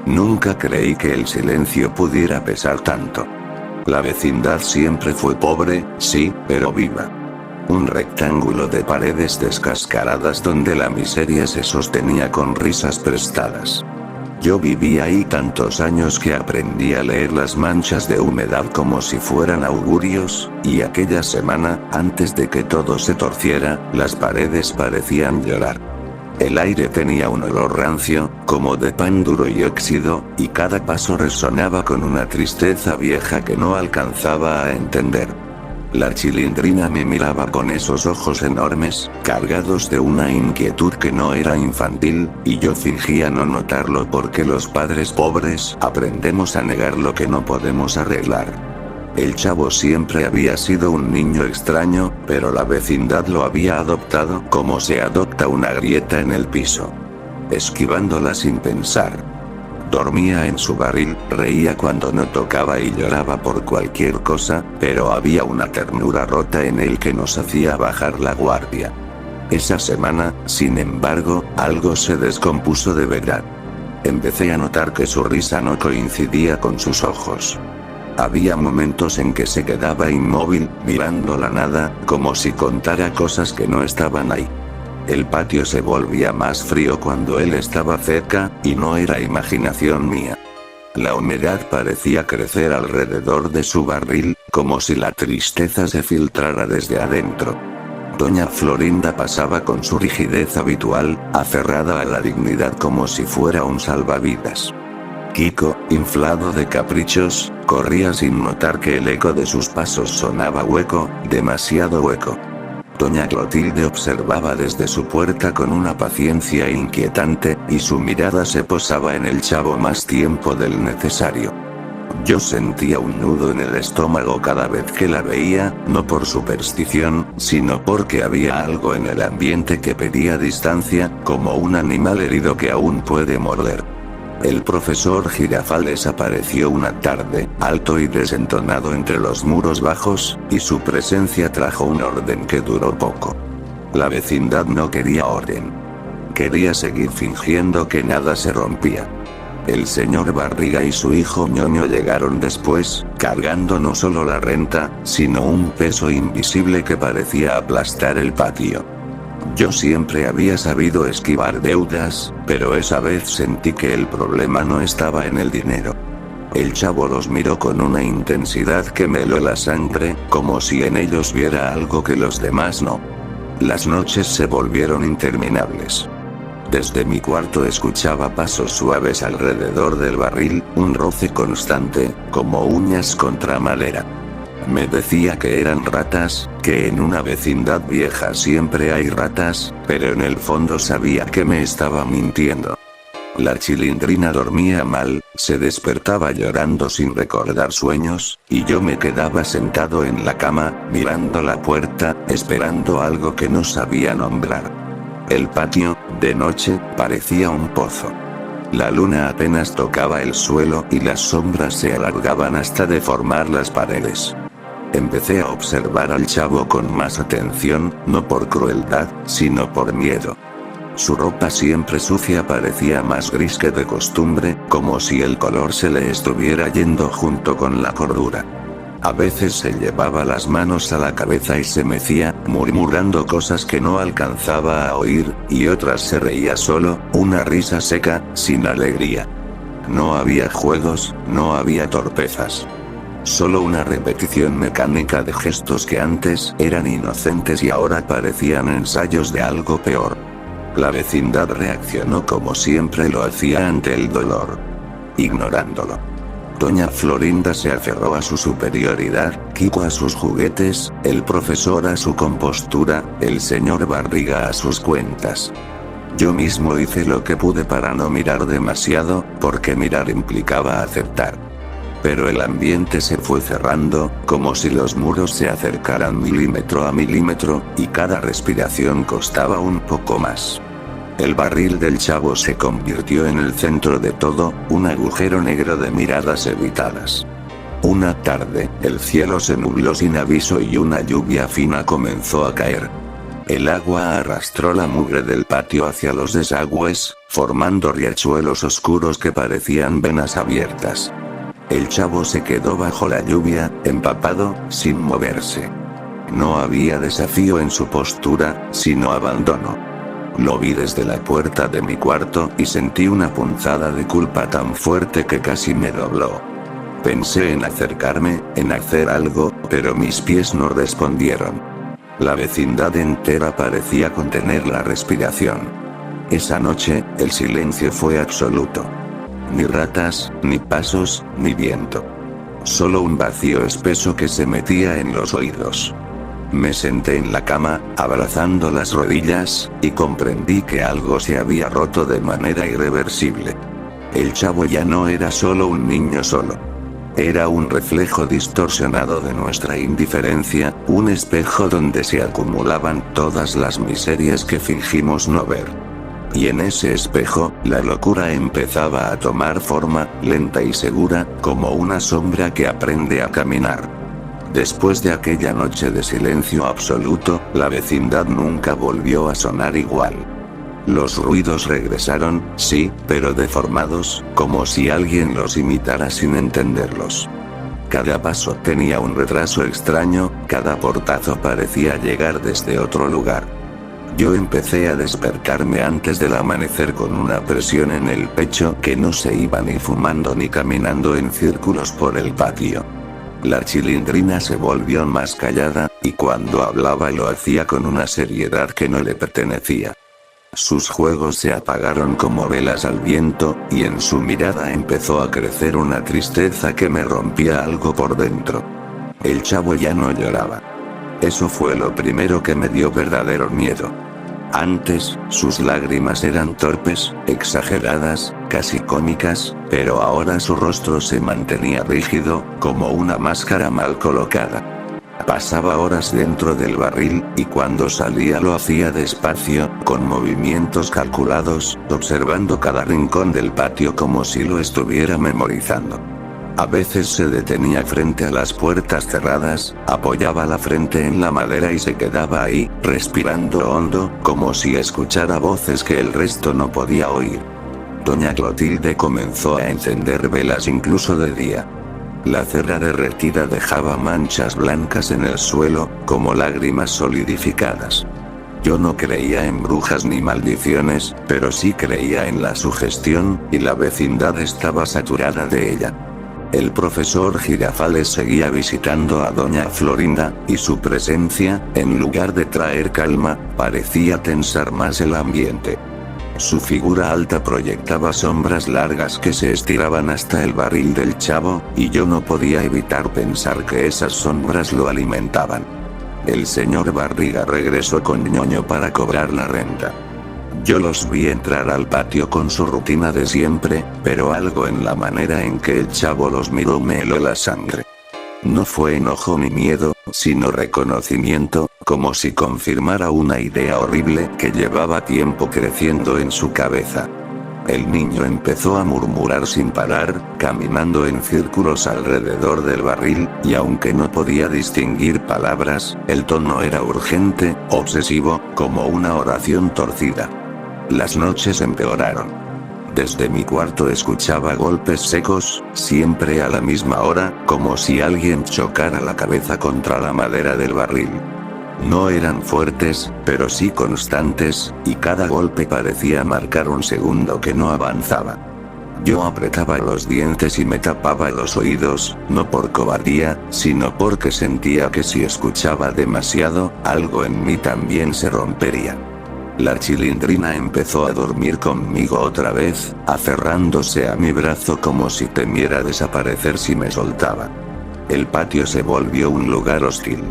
Nunca creí que el silencio pudiera pesar tanto. La vecindad siempre fue pobre, sí, pero viva. Un rectángulo de paredes descascaradas donde la miseria se sostenía con risas prestadas. Yo viví ahí tantos años que aprendí a leer las manchas de humedad como si fueran augurios, y aquella semana, antes de que todo se torciera, las paredes parecían llorar. El aire tenía un olor rancio, como de pan duro y óxido, y cada paso resonaba con una tristeza vieja que no alcanzaba a entender. La Chilindrina me miraba con esos ojos enormes, cargados de una inquietud que no era infantil, y yo fingía no notarlo porque los padres pobres aprendemos a negar lo que no podemos arreglar. El chavo siempre había sido un niño extraño, pero la vecindad lo había adoptado como se adopta una grieta en el piso. Esquivándola sin pensar. Dormía en su barril, reía cuando no tocaba y lloraba por cualquier cosa, pero había una ternura rota en él que nos hacía bajar la guardia. Esa semana, sin embargo, algo se descompuso de verdad. Empecé a notar que su risa no coincidía con sus ojos. Había momentos en que se quedaba inmóvil, mirando la nada, como si contara cosas que no estaban ahí. El patio se volvía más frío cuando él estaba cerca, y no era imaginación mía. La humedad parecía crecer alrededor de su barril, como si la tristeza se filtrara desde adentro. Doña Florinda pasaba con su rigidez habitual, aferrada a la dignidad como si fuera un salvavidas. Kiko, inflado de caprichos, corría sin notar que el eco de sus pasos sonaba hueco, demasiado hueco. Doña Clotilde observaba desde su puerta con una paciencia inquietante, y su mirada se posaba en el chavo más tiempo del necesario. Yo sentía un nudo en el estómago cada vez que la veía, no por superstición, sino porque había algo en el ambiente que pedía distancia, como un animal herido que aún puede morder. El profesor Girafales apareció una tarde, alto y desentonado entre los muros bajos, y su presencia trajo un orden que duró poco. La vecindad no quería orden. Quería seguir fingiendo que nada se rompía. El señor Barriga y su hijo Ñoño llegaron después, cargando no solo la renta, sino un peso invisible que parecía aplastar el patio. Yo siempre había sabido esquivar deudas, pero esa vez sentí que el problema no estaba en el dinero. El chavo los miró con una intensidad que me heló la sangre, como si en ellos viera algo que los demás no. Las noches se volvieron interminables. Desde mi cuarto escuchaba pasos suaves alrededor del barril, un roce constante, como uñas contra madera. Me decía que eran ratas, que en una vecindad vieja siempre hay ratas, pero en el fondo sabía que me estaba mintiendo. La Chilindrina dormía mal, se despertaba llorando sin recordar sueños, y yo me quedaba sentado en la cama, mirando la puerta, esperando algo que no sabía nombrar. El patio, de noche, parecía un pozo. La luna apenas tocaba el suelo y las sombras se alargaban hasta deformar las paredes. Empecé a observar al chavo con más atención, no por crueldad, sino por miedo. Su ropa siempre sucia parecía más gris que de costumbre, como si el color se le estuviera yendo junto con la cordura. A veces se llevaba las manos a la cabeza y se mecía, murmurando cosas que no alcanzaba a oír, y otras se reía solo, una risa seca, sin alegría. No había juegos, no había torpezas. Solo una repetición mecánica de gestos que antes eran inocentes y ahora parecían ensayos de algo peor. La vecindad reaccionó como siempre lo hacía ante el dolor. Ignorándolo. Doña Florinda se aferró a su superioridad, Kiko a sus juguetes, el profesor a su compostura, el señor Barriga a sus cuentas. Yo mismo hice lo que pude para no mirar demasiado, porque mirar implicaba aceptar. Pero el ambiente se fue cerrando, como si los muros se acercaran milímetro a milímetro, y cada respiración costaba un poco más. El barril del chavo se convirtió en el centro de todo, un agujero negro de miradas evitadas. Una tarde, el cielo se nubló sin aviso y una lluvia fina comenzó a caer. El agua arrastró la mugre del patio hacia los desagües, formando riachuelos oscuros que parecían venas abiertas. El chavo se quedó bajo la lluvia, empapado, sin moverse. No había desafío en su postura, sino abandono. Lo vi desde la puerta de mi cuarto y sentí una punzada de culpa tan fuerte que casi me dobló. Pensé en acercarme, en hacer algo, pero mis pies no respondieron. La vecindad entera parecía contener la respiración. Esa noche, el silencio fue absoluto. Ni ratas, ni pasos, ni viento. Solo un vacío espeso que se metía en los oídos. Me senté en la cama, abrazando las rodillas, y comprendí que algo se había roto de manera irreversible. El chavo ya no era solo un niño solo. Era un reflejo distorsionado de nuestra indiferencia, un espejo donde se acumulaban todas las miserias que fingimos no ver. Y en ese espejo, la locura empezaba a tomar forma, lenta y segura, como una sombra que aprende a caminar. Después de aquella noche de silencio absoluto, la vecindad nunca volvió a sonar igual. Los ruidos regresaron, sí, pero deformados, como si alguien los imitara sin entenderlos. Cada paso tenía un retraso extraño, cada portazo parecía llegar desde otro lugar. Yo empecé a despertarme antes del amanecer con una presión en el pecho que no se iba ni fumando ni caminando en círculos por el patio. La Chilindrina se volvió más callada, y cuando hablaba lo hacía con una seriedad que no le pertenecía. Sus juegos se apagaron como velas al viento, y en su mirada empezó a crecer una tristeza que me rompía algo por dentro. El chavo ya no lloraba. Eso fue lo primero que me dio verdadero miedo. Antes, sus lágrimas eran torpes, exageradas, casi cómicas, pero ahora su rostro se mantenía rígido, como una máscara mal colocada. Pasaba horas dentro del barril, y cuando salía lo hacía despacio, con movimientos calculados, observando cada rincón del patio como si lo estuviera memorizando. A veces se detenía frente a las puertas cerradas, apoyaba la frente en la madera y se quedaba ahí, respirando hondo, como si escuchara voces que el resto no podía oír. Doña Clotilde comenzó a encender velas incluso de día. La cera derretida dejaba manchas blancas en el suelo, como lágrimas solidificadas. Yo no creía en brujas ni maldiciones, pero sí creía en la sugestión, y la vecindad estaba saturada de ella. El profesor Girafales seguía visitando a doña Florinda, y su presencia, en lugar de traer calma, parecía tensar más el ambiente. Su figura alta proyectaba sombras largas que se estiraban hasta el barril del chavo, y yo no podía evitar pensar que esas sombras lo alimentaban. El señor Barriga regresó con ñoño para cobrar la renta. Yo los vi entrar al patio con su rutina de siempre, pero algo en la manera en que el chavo los miró me heló la sangre. No fue enojo ni miedo, sino reconocimiento, como si confirmara una idea horrible que llevaba tiempo creciendo en su cabeza. El niño empezó a murmurar sin parar, caminando en círculos alrededor del barril, y aunque no podía distinguir palabras, el tono era urgente, obsesivo, como una oración torcida. Las noches empeoraron. Desde mi cuarto escuchaba golpes secos, siempre a la misma hora, como si alguien chocara la cabeza contra la madera del barril. No eran fuertes, pero sí constantes, y cada golpe parecía marcar un segundo que no avanzaba. Yo apretaba los dientes y me tapaba los oídos, no por cobardía, sino porque sentía que si escuchaba demasiado, algo en mí también se rompería. La Chilindrina empezó a dormir conmigo otra vez, aferrándose a mi brazo como si temiera desaparecer si me soltaba. El patio se volvió un lugar hostil.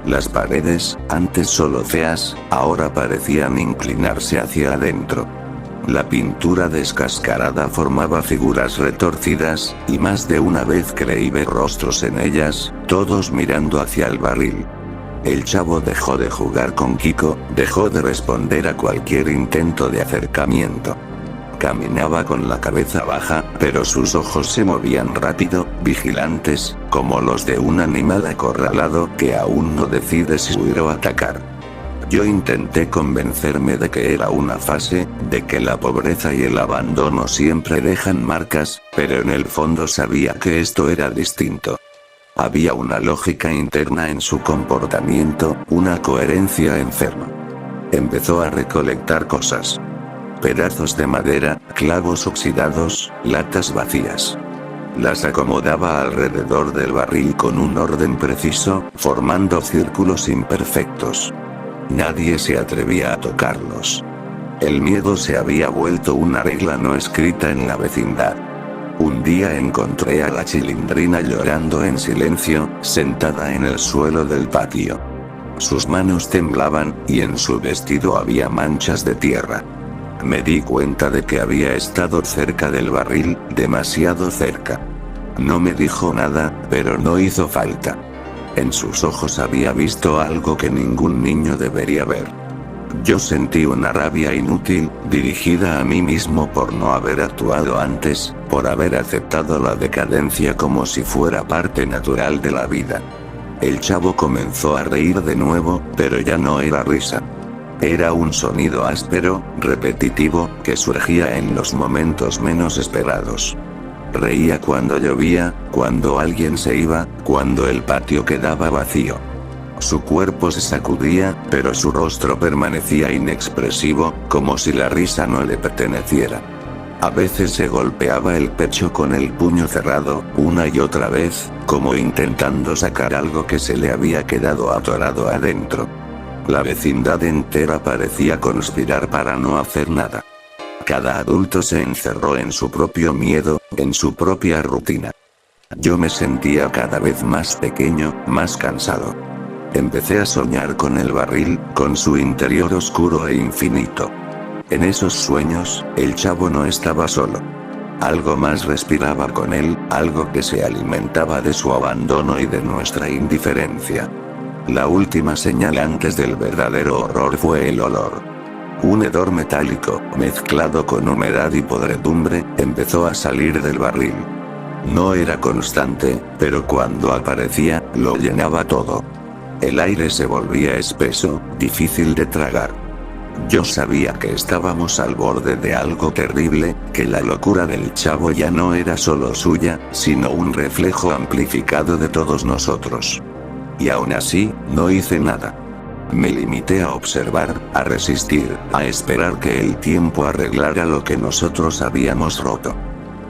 Las paredes, antes solo feas, ahora parecían inclinarse hacia adentro. La pintura descascarada formaba figuras retorcidas, y más de una vez creí ver rostros en ellas, todos mirando hacia el barril. El chavo dejó de jugar con Kiko, dejó de responder a cualquier intento de acercamiento. Caminaba con la cabeza baja, pero sus ojos se movían rápido, vigilantes, como los de un animal acorralado que aún no decide si huir o atacar. Yo intenté convencerme de que era una fase, de que la pobreza y el abandono siempre dejan marcas, pero en el fondo sabía que esto era distinto. Había una lógica interna en su comportamiento, una coherencia enferma. Empezó a recolectar cosas. Pedazos de madera, clavos oxidados, latas vacías. Las acomodaba alrededor del barril con un orden preciso, formando círculos imperfectos. Nadie se atrevía a tocarlos. El miedo se había vuelto una regla no escrita en la vecindad. Un día encontré a la Chilindrina llorando en silencio, sentada en el suelo del patio. Sus manos temblaban, y en su vestido había manchas de tierra. Me di cuenta de que había estado cerca del barril, demasiado cerca. No me dijo nada, pero no hizo falta. En sus ojos había visto algo que ningún niño debería ver. Yo sentí una rabia inútil, dirigida a mí mismo por no haber actuado antes, por haber aceptado la decadencia como si fuera parte natural de la vida. El chavo comenzó a reír de nuevo, pero ya no era risa. Era un sonido áspero, repetitivo, que surgía en los momentos menos esperados. Reía cuando llovía, cuando alguien se iba, cuando el patio quedaba vacío. Su cuerpo se sacudía, pero su rostro permanecía inexpresivo, como si la risa no le perteneciera. A veces se golpeaba el pecho con el puño cerrado, una y otra vez, como intentando sacar algo que se le había quedado atorado adentro. La vecindad entera parecía conspirar para no hacer nada. Cada adulto se encerró en su propio miedo, en su propia rutina. Yo me sentía cada vez más pequeño, más cansado. Empecé a soñar con el barril, con su interior oscuro e infinito. En esos sueños, el chavo no estaba solo. Algo más respiraba con él, algo que se alimentaba de su abandono y de nuestra indiferencia. La última señal antes del verdadero horror fue el olor. Un hedor metálico, mezclado con humedad y podredumbre, empezó a salir del barril. No era constante, pero cuando aparecía, lo llenaba todo. El aire se volvía espeso, difícil de tragar. Yo sabía que estábamos al borde de algo terrible, que la locura del chavo ya no era solo suya, sino un reflejo amplificado de todos nosotros. Y aún así, no hice nada. Me limité a observar, a resistir, a esperar que el tiempo arreglara lo que nosotros habíamos roto.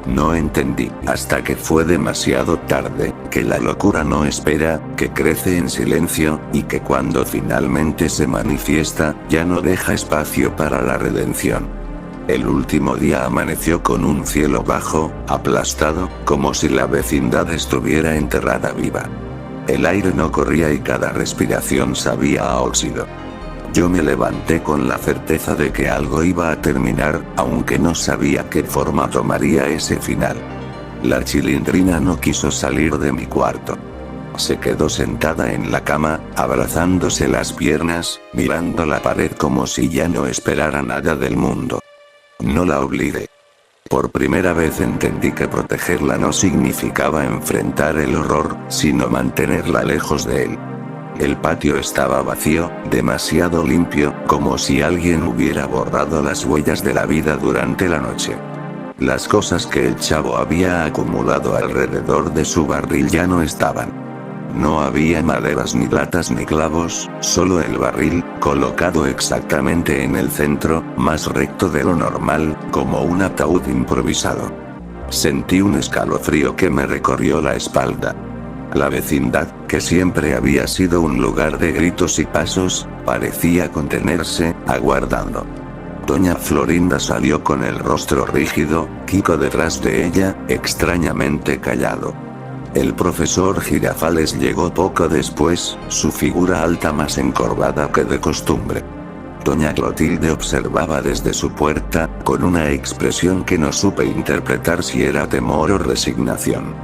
No entendí, hasta que fue demasiado tarde, que la locura no espera, que crece en silencio, y que cuando finalmente se manifiesta, ya no deja espacio para la redención. El último día amaneció con un cielo bajo, aplastado, como si la vecindad estuviera enterrada viva. El aire no corría y cada respiración sabía a óxido. Yo me levanté con la certeza de que algo iba a terminar, aunque no sabía qué forma tomaría ese final. La Chilindrina no quiso salir de mi cuarto. Se quedó sentada en la cama, abrazándose las piernas, mirando la pared como si ya no esperara nada del mundo. No la obligué. Por primera vez entendí que protegerla no significaba enfrentar el horror, sino mantenerla lejos de él. El patio estaba vacío, demasiado limpio, como si alguien hubiera borrado las huellas de la vida durante la noche. Las cosas que el chavo había acumulado alrededor de su barril ya no estaban. No había maderas ni latas ni clavos, solo el barril, colocado exactamente en el centro, más recto de lo normal, como un ataúd improvisado. Sentí un escalofrío que me recorrió la espalda. La vecindad, que siempre había sido un lugar de gritos y pasos, parecía contenerse, aguardando. Doña Florinda salió con el rostro rígido, Kiko detrás de ella, extrañamente callado. El profesor Girafales llegó poco después, su figura alta más encorvada que de costumbre. Doña Clotilde observaba desde su puerta, con una expresión que no supe interpretar si era temor o resignación.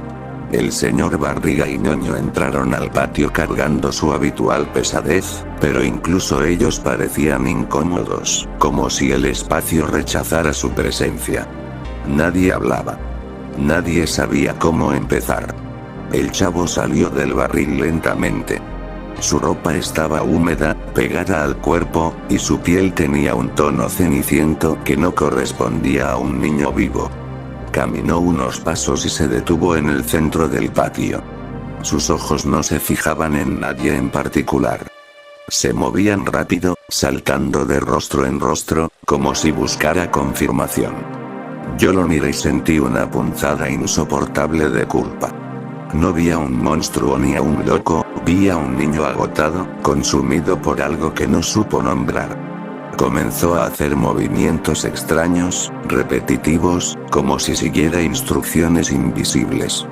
El señor Barriga y Ñoño entraron al patio cargando su habitual pesadez, pero incluso ellos parecían incómodos, como si el espacio rechazara su presencia. Nadie hablaba. Nadie sabía cómo empezar. El chavo salió del barril lentamente. Su ropa estaba húmeda, pegada al cuerpo, y su piel tenía un tono ceniciento que no correspondía a un niño vivo. Caminó unos pasos y se detuvo en el centro del patio. Sus ojos no se fijaban en nadie en particular. Se movían rápido, saltando de rostro en rostro, como si buscara confirmación. Yo lo miré y sentí una punzada insoportable de culpa. No vi a un monstruo ni a un loco, vi a un niño agotado, consumido por algo que no supo nombrar. Comenzó a hacer movimientos extraños, repetitivos, como si siguiera instrucciones invisibles.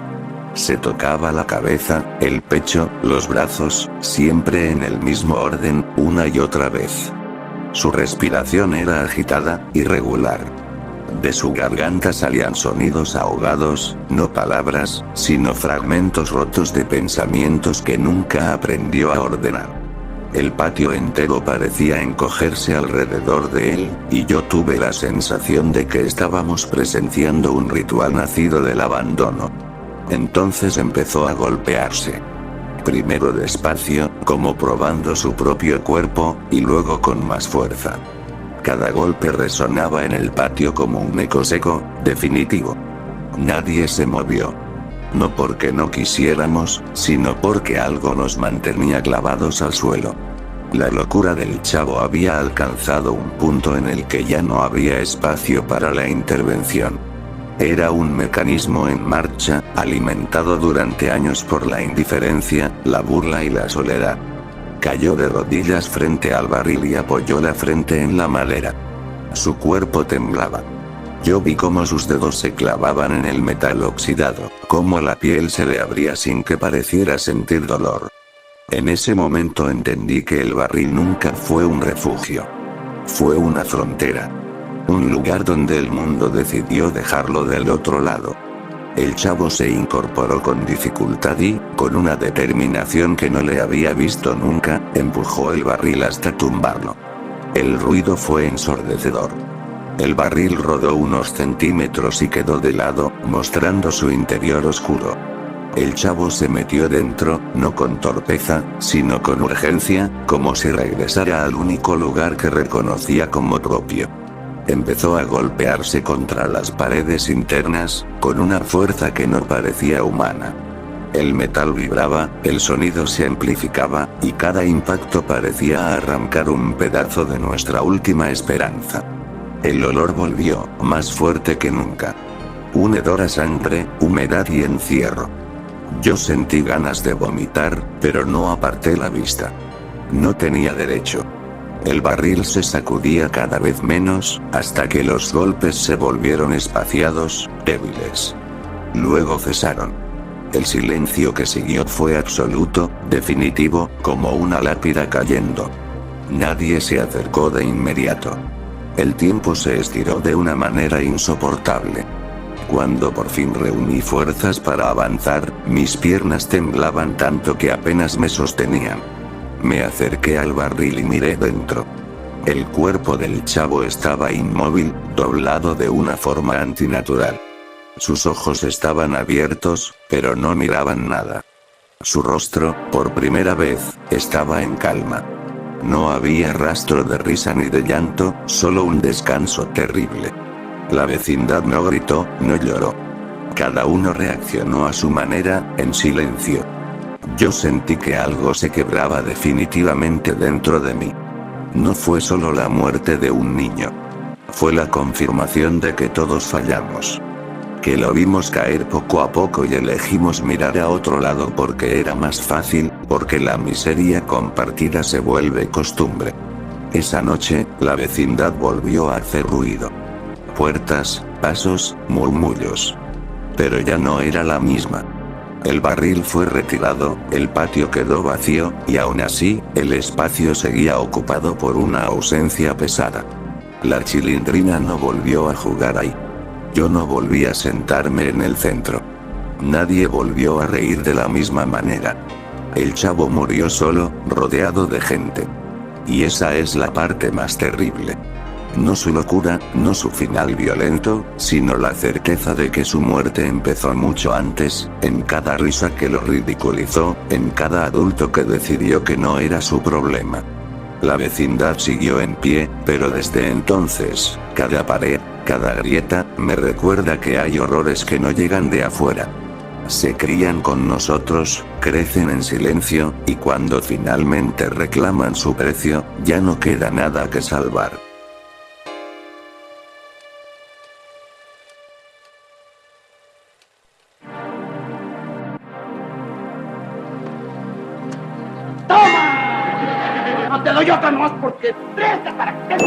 Se tocaba la cabeza, el pecho, los brazos, siempre en el mismo orden, una y otra vez. Su respiración era agitada, irregular. De su garganta salían sonidos ahogados, no palabras, sino fragmentos rotos de pensamientos que nunca aprendió a ordenar. El patio entero parecía encogerse alrededor de él, y yo tuve la sensación de que estábamos presenciando un ritual nacido del abandono. Entonces empezó a golpearse. Primero despacio, como probando su propio cuerpo, y luego con más fuerza. Cada golpe resonaba en el patio como un eco seco, definitivo. Nadie se movió. No porque no quisiéramos, sino porque algo nos mantenía clavados al suelo. La locura del chavo había alcanzado un punto en el que ya no había espacio para la intervención. Era un mecanismo en marcha, alimentado durante años por la indiferencia, la burla y la soledad. Cayó de rodillas frente al barril y apoyó la frente en la madera. Su cuerpo temblaba. Yo vi cómo sus dedos se clavaban en el metal oxidado, cómo la piel se le abría sin que pareciera sentir dolor. En ese momento entendí que el barril nunca fue un refugio. Fue una frontera. Un lugar donde el mundo decidió dejarlo del otro lado. El chavo se incorporó con dificultad y, con una determinación que no le había visto nunca, empujó el barril hasta tumbarlo. El ruido fue ensordecedor. El barril rodó unos centímetros y quedó de lado, mostrando su interior oscuro. El chavo se metió dentro, no con torpeza, sino con urgencia, como si regresara al único lugar que reconocía como propio. Empezó a golpearse contra las paredes internas, con una fuerza que no parecía humana. El metal vibraba, el sonido se amplificaba, y cada impacto parecía arrancar un pedazo de nuestra última esperanza. El olor volvió, más fuerte que nunca. Un hedor a sangre, humedad y encierro. Yo sentí ganas de vomitar, pero no aparté la vista. No tenía derecho. El barril se sacudía cada vez menos, hasta que los golpes se volvieron espaciados, débiles. Luego cesaron. El silencio que siguió fue absoluto, definitivo, como una lápida cayendo. Nadie se acercó de inmediato. El tiempo se estiró de una manera insoportable. Cuando por fin reuní fuerzas para avanzar, mis piernas temblaban tanto que apenas me sostenían. Me acerqué al barril y miré dentro. El cuerpo del chavo estaba inmóvil, doblado de una forma antinatural. Sus ojos estaban abiertos, pero no miraban nada. Su rostro, por primera vez, estaba en calma. No había rastro de risa ni de llanto, solo un descanso terrible. La vecindad no gritó, no lloró. Cada uno reaccionó a su manera, en silencio. Yo sentí que algo se quebraba definitivamente dentro de mí. No fue solo la muerte de un niño. Fue la confirmación de que todos fallamos. Que lo vimos caer poco a poco y elegimos mirar a otro lado porque era más fácil, porque la miseria compartida se vuelve costumbre. Esa noche, la vecindad volvió a hacer ruido. Puertas, pasos, murmullos. Pero ya no era la misma. El barril fue retirado, el patio quedó vacío, y aún así, el espacio seguía ocupado por una ausencia pesada. La chilindrina no volvió a jugar ahí. Yo no volví a sentarme en el centro. Nadie volvió a reír de la misma manera. El chavo murió solo, rodeado de gente. Y esa es la parte más terrible. No su locura, no su final violento, sino la certeza de que su muerte empezó mucho antes, en cada risa que lo ridiculizó, en cada adulto que decidió que no era su problema. La vecindad siguió en pie, pero desde entonces, cada pared, cada grieta, me recuerda que hay horrores que no llegan de afuera. Se crían con nosotros, crecen en silencio, y cuando finalmente reclaman su precio, ya no queda nada que salvar. ¡Toma! No te doy otra más porque presta para que te